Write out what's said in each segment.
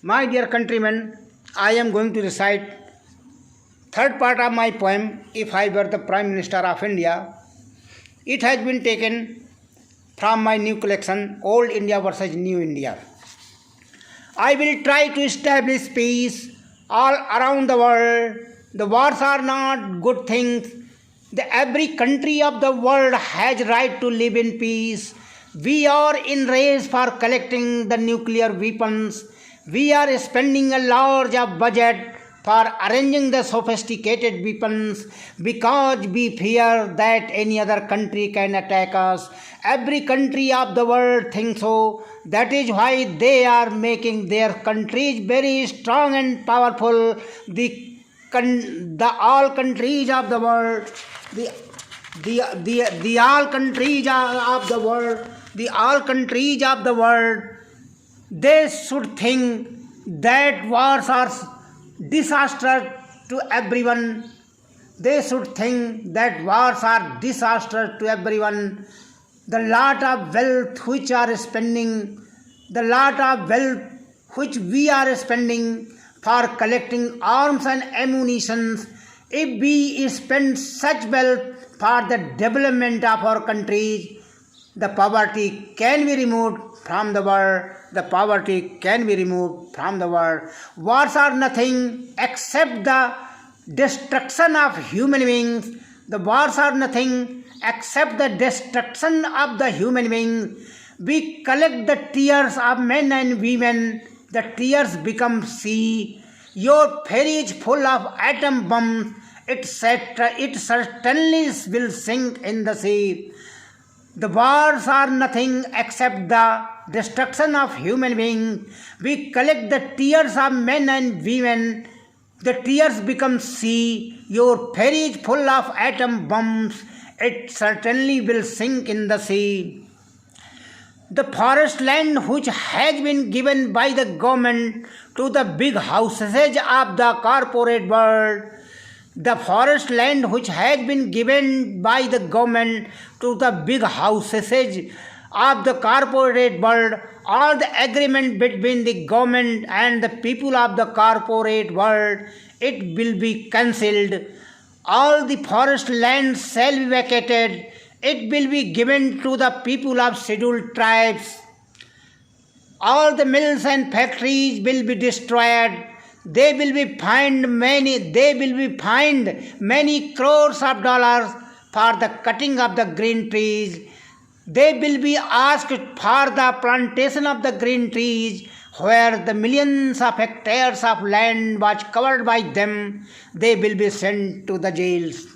My dear countrymen, I am going to recite third part of my poem, If I Were the Prime Minister of India. It has been taken from my new collection, Old India versus New India. I will try to establish peace all around the world. The wars are not good things. Every country of the world has right to live in peace. We are in race for collecting the nuclear weapons. We are spending a large budget for arranging the sophisticated weapons because we fear that any other country can attack us. Every country of the world thinks so. That is why they are making their countries very strong and powerful. The all countries of the world, the all countries of the world, the all countries of the world, they should think that wars are disaster to everyone. They should think that wars are disaster to everyone. The lot of wealth which are spending, the lot of wealth which we are spending for collecting arms and ammunition, if we spend such wealth for the development of our countries, the poverty can be removed from the world. The poverty can be removed from the world. Wars are nothing except the destruction of human beings. The wars are nothing except the destruction of the human beings. We collect the tears of men and women. The tears become sea. Your ferry is full of atom bombs. It certainly will sink in the sea. The wars are nothing except the destruction of human beings. We collect the tears of men and women. The tears become sea. Your ferry is full of atom bombs. It certainly will sink in the sea. The forest land which has been given by the government to the big houses of the corporate world, the forest land which has been given by the government to the big houses of the corporate world, all the agreement between the government and the people of the corporate world, it will be cancelled. All the forest land shall be vacated. It will be given to the people of scheduled tribes. All the mills and factories will be destroyed. They will be fined many crores of dollars for the cutting of the green trees. They will be asked for the plantation of the green trees, where the millions of hectares of land was covered by them. They will be sent to the jails.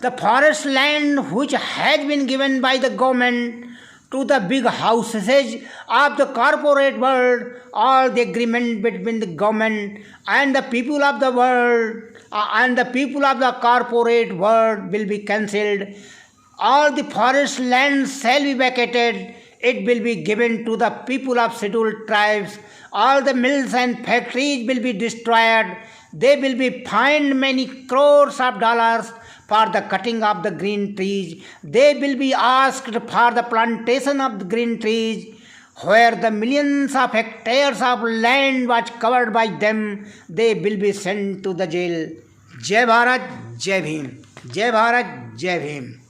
The forest land which has been given by the government to the big houses of the corporate world, all the agreement between the government and the people of the world and the people of the corporate world will be cancelled. All the forest land shall be vacated. It will be given to the people of scheduled tribes. All the mills and factories will be destroyed. They will be fined many crores of dollars for the cutting of the green trees. They will be asked for the plantation of the green trees, where the millions of hectares of land was covered by them. They will be sent to the jail. Jai Bharat, Jai Bhim. Jai Bharat, Jai Bhim.